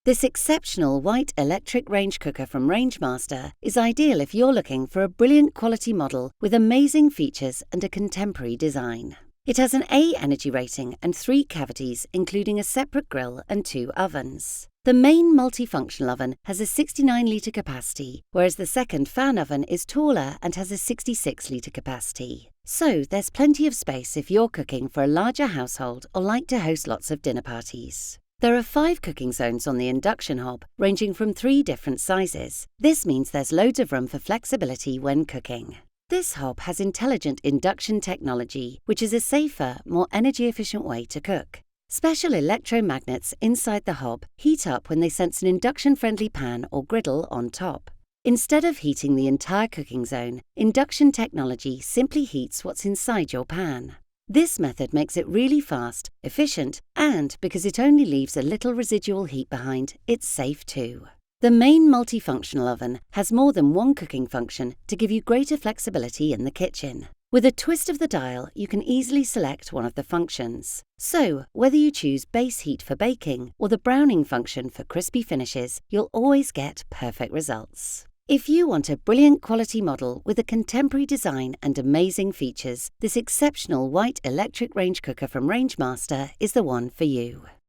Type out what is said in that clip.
This exceptional white electric range cooker from Rangemaster is ideal if you're looking for a brilliant quality model with amazing features and a contemporary design. It has an A energy rating and 3 cavities, including a separate grill and 2 ovens. The main multifunctional oven has a 69-litre capacity, whereas the second fan oven is taller and has a 66-litre capacity. So there's plenty of space if you're cooking for a larger household or like to host lots of dinner parties. There are 5 cooking zones on the Induction hob, ranging from 3 different sizes. This means there's loads of room for flexibility when cooking. This hob has intelligent induction technology, which is a safer, more energy-efficient way to cook. Special electromagnets inside the hob heat up when they sense an induction-friendly pan or griddle on top. Instead of heating the entire cooking zone, induction technology simply heats what's inside your pan. This method makes it really fast, efficient, and because it only leaves a little residual heat behind, it's safe too. The main multifunctional oven has more than one cooking function to give you greater flexibility in the kitchen. With a twist of the dial, you can easily select one of the functions. So, whether you choose base heat for baking or the browning function for crispy finishes, you'll always get perfect results. If you want a brilliant quality model with a contemporary design and amazing features, this exceptional white electric range cooker from Rangemaster is the one for you.